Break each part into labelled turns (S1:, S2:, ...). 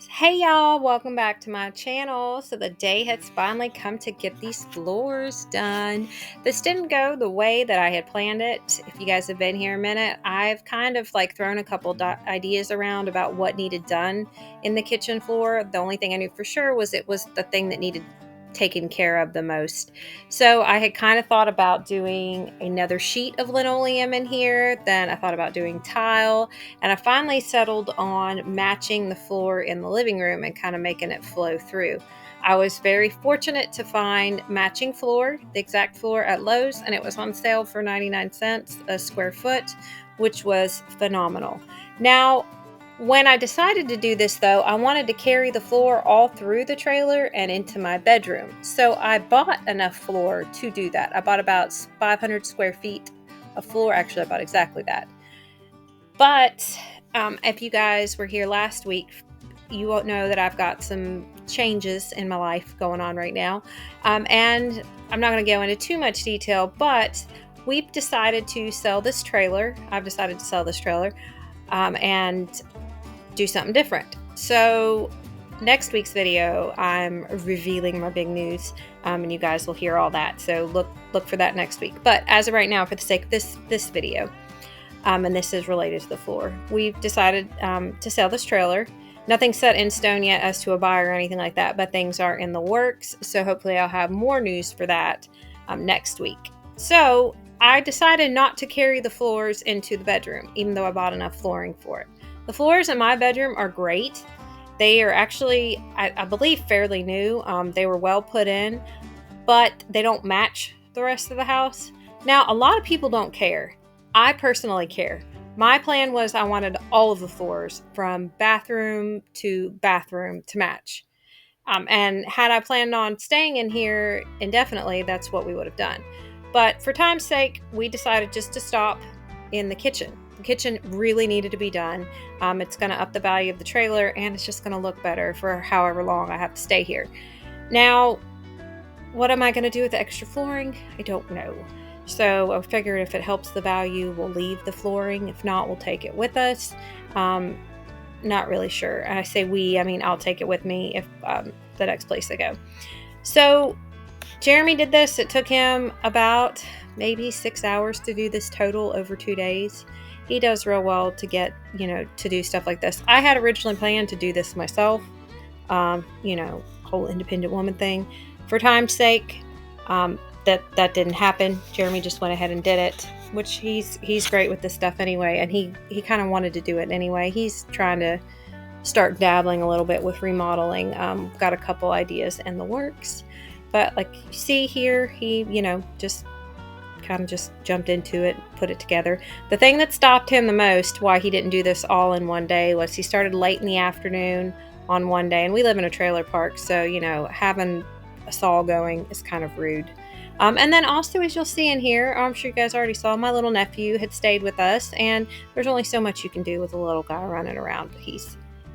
S1: Hey y'all, welcome back to my channel. So the day has finally come to get these floors done. This didn't go the way that I had planned it. If you guys have been here a minute, I've kind of like thrown a couple ideas around about what needed done in the kitchen floor. The only thing I knew for sure was it was the thing that needed taken care of the most. So I had kind of thought about doing another sheet of linoleum in here. Then I thought about doing tile, and I finally settled on matching the floor in the living room and kind of making it flow through. I was very fortunate to find matching floor, the exact floor at Lowe's, and it was on sale for 99 cents a square foot, which was phenomenal. Now, when I decided to do this though, I wanted to carry the floor all through the trailer and into my bedroom. So I bought enough floor to do that. I bought about 500 square feet of floor. Actually, I bought exactly that. But if you guys were here last week, you won't know that I've got some changes in my life going on right now. And I'm not going to go into too much detail, but we've decided to sell this trailer. I've decided to sell this trailer and do something different. So next week's video, I'm revealing my big news, and you guys will hear all that. So look for that next week. But as of right now, for the sake of this video, and this is related to the floor, we've decided to sell this trailer. Nothing's set in stone yet as to a buyer or anything like that, but things are in the works. So hopefully I'll have more news for that next week. So I decided not to carry the floors into the bedroom, even though I bought enough flooring for it. The floors in my bedroom are great. They are actually, I believe, fairly new. They were well put in, but they don't match the rest of the house. Now, a lot of people don't care. I personally care. My plan was I wanted all of the floors from bathroom to match. And had I planned on staying in here indefinitely, that's what we would have done. But for time's sake, we decided just to stop in the kitchen. The kitchen really needed to be done. It's going to up the value of the trailer, and it's just going to look better for however long I have to stay here. Now, what am I going to do with the extra flooring? I don't know. So I figured if it helps the value, we'll leave the flooring. If not, we'll take it with us. Not really sure. I say we, I mean, I'll take it with me if the next place I go. So Jeremy did this. It took him about maybe 6 hours to do this total over 2 days. He does real well to get, to do stuff like this. I had originally planned to do this myself, whole independent woman thing. For time's sake, that didn't happen. Jeremy just went ahead and did it, which he's great with this stuff anyway, and he kind of wanted to do it anyway. He's trying to start dabbling a little bit with remodeling. Got a couple ideas in the works, but like you see here, he just jumped into it, put it together. The thing that stopped him the most, why he didn't do this all in one day, was he started late in the afternoon on one day, and we live in a trailer park, so having a saw going is kind of rude. And then also, as you'll see in here, I'm sure you guys already saw, my little nephew had stayed with us, and there's only so much you can do with a little guy running around.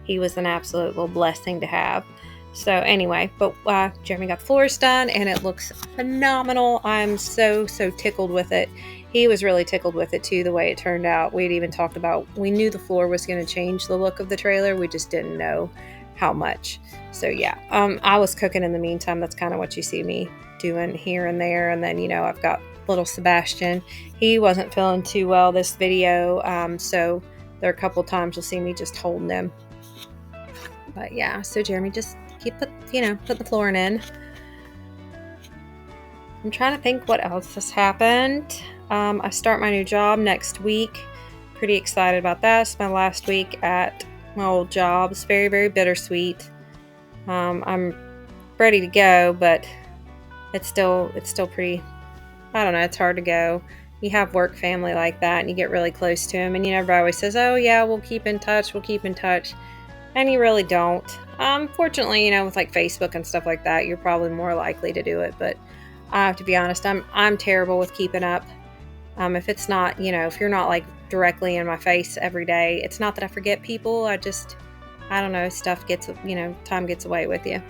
S1: He was an absolute little blessing to have. So anyway, but Jeremy got the floors done, and it looks phenomenal. I'm so tickled with it. He was really tickled with it too, the way it turned out. We'd even talked about, we knew the floor was going to change the look of the trailer. We just didn't know how much. So yeah, I was cooking in the meantime. That's kind of what you see me doing here and there. And then, I've got little Sebastian. He wasn't feeling too well this video. So there are a couple times you'll see me just holding him. But yeah, so Jeremy just put the flooring in. I'm trying to think what else has happened. I start my new job next week. Pretty excited about that. It's my last week at my old job. It's very, very bittersweet. I'm ready to go, but it's still pretty, I don't know, it's hard to go. You have work family like that, and you get really close to them, and everybody always says, oh yeah, we'll keep in touch, and you really don't. Fortunately, with like Facebook and stuff like that, you're probably more likely to do it, but I have to be honest, I'm terrible with keeping up. If it's not, if you're not like directly in my face every day, it's not that I forget people, I don't know, stuff gets, time gets away with you.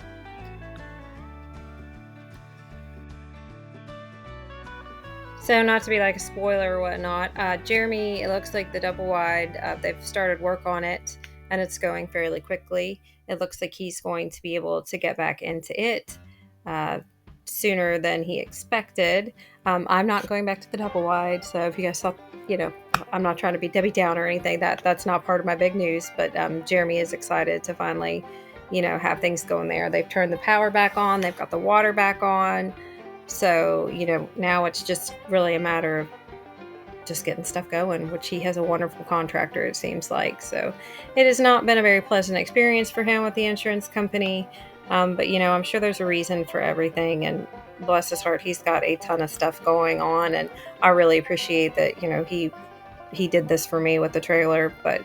S1: So not to be like a spoiler or whatnot, Jeremy, it looks like the double wide, they've started work on it. and it's going fairly quickly. It looks like he's going to be able to get back into it uh, sooner than he expected. I'm not going back to the double wide, so if you guys saw, I'm not trying to be Debbie Downer or anything. That's not part of my big news, but Jeremy is excited to finally, have things going there. They've turned the power back on. They've got the water back on. So, now it's just really a matter of just getting stuff going, which he has a wonderful contractor, it seems like. So it has not been a very pleasant experience for him with the insurance company. But, I'm sure there's a reason for everything. And bless his heart, he's got a ton of stuff going on. And I really appreciate that, he did this for me with the trailer. But,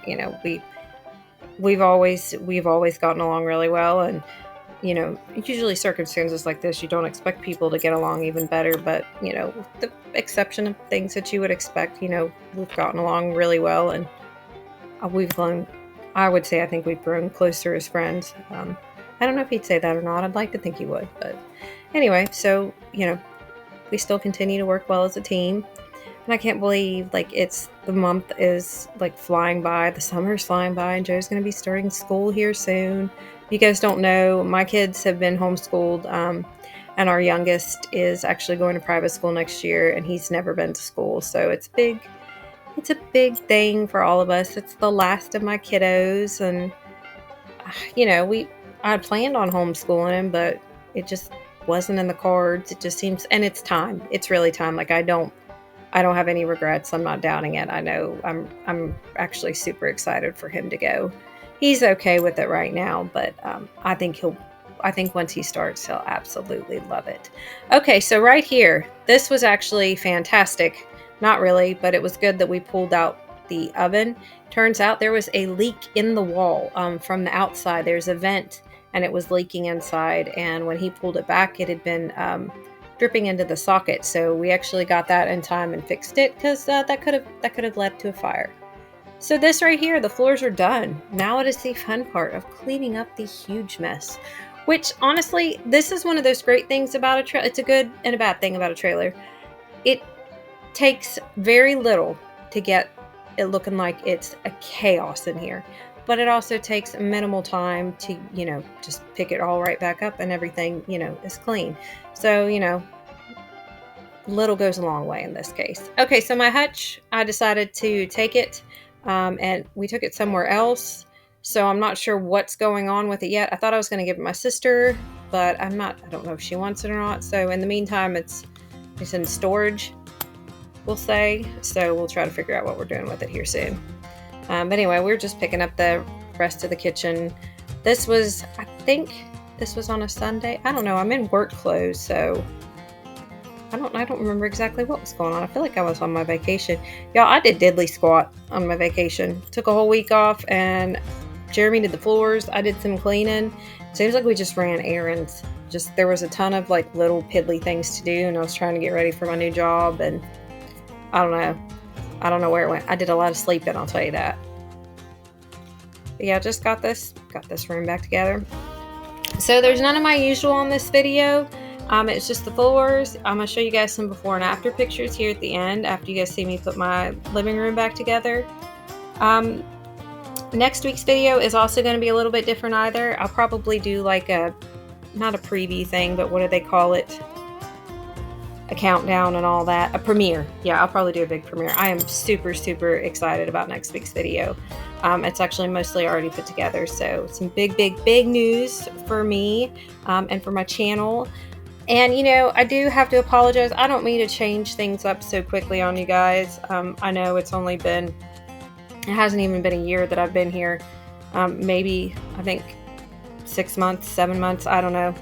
S1: we've always gotten along really well. And usually circumstances like this, you don't expect people to get along even better, but, with the exception of things that you would expect, we've gotten along really well, and we've grown, I would say, I think we've grown closer as friends. I don't know if he'd say that or not. I'd like to think he would, but anyway, so, we still continue to work well as a team. And I can't believe, the month is, flying by. The summer's flying by, and Joe's going to be starting school here soon. If you guys don't know, my kids have been homeschooled, and our youngest is actually going to private school next year, and he's never been to school. So it's big. It's a big thing for all of us. It's the last of my kiddos, and, I had planned on homeschooling him, but it just wasn't in the cards. It just seems, and it's time. It's really time. I don't have any regrets. I'm not doubting it. I know I'm actually super excited for him to go. He's okay with it right now, but I think once he starts, he'll absolutely love it. Okay, so right here, this was actually fantastic. Not really, but it was good that we pulled out the oven. Turns out there was a leak in the wall from the outside. There's a vent, and it was leaking inside. And when he pulled it back, it had been dripping into the socket. So we actually got that in time and fixed it, because that could have led to a fire. So this right here, the floors are done. Now it is the fun part of cleaning up the huge mess, which honestly, this is one of those great things about a trailer. It's a good and a bad thing about a trailer. It takes very little to get it looking like it's a chaos in here, but it also takes minimal time to, just pick it all right back up, and everything, is clean. So, little goes a long way in this case. Okay, so my hutch, I decided to take it, and we took it somewhere else. So I'm not sure what's going on with it yet. I thought I was going to give it to my sister, but I don't know if she wants it or not. So in the meantime, it's in storage, we'll say. So we'll try to figure out what we're doing with it here soon. But anyway, we're just picking up the rest of the kitchen. I think this was on a Sunday. I don't know. I'm in work clothes, so I don't remember exactly what was going on. I feel like I was on my vacation. Y'all, I did diddly squat on my vacation. Took a whole week off, and Jeremy did the floors. I did some cleaning. Seems like we just ran errands. There was a ton of little piddly things to do, and I was trying to get ready for my new job, and I don't know where it went. I did a lot of sleeping, I'll tell you that. But yeah, just got this room back together. So there's none of my usual on this video. It's just the floors. I'm going to show you guys some before and after pictures here at the end, after you guys see me put my living room back together. Next week's video is also going to be a little bit different either. I'll probably do not a preview thing, but what do they call it? A countdown and all that. A premiere. Yeah, I'll probably do a big premiere. I am super, super excited about next week's video. It's actually mostly already put together. So some big, big, big news for me and for my channel. And, I do have to apologize. I don't mean to change things up so quickly on you guys. I know it hasn't even been a year that I've been here. Maybe, I think 6 months, 7 months, I don't know.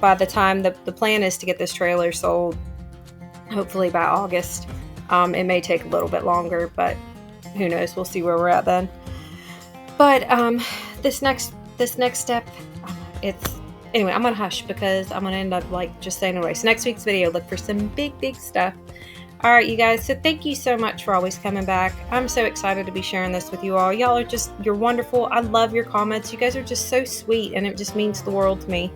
S1: By the time the plan is to get this trailer sold, hopefully by August. It may take a little bit longer, but who knows? We'll see where we're at then. But this next step, anyway, I'm gonna hush because I'm gonna end up just saying away. So next week's video, look for some big, big stuff. All right, you guys. So thank you so much for always coming back. I'm so excited to be sharing this with you all. Y'all you're wonderful. I love your comments. You guys are just so sweet, and it just means the world to me.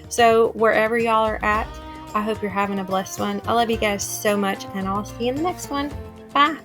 S1: So wherever y'all are at, I hope you're having a blessed one. I love you guys so much, and I'll see you in the next one. Bye.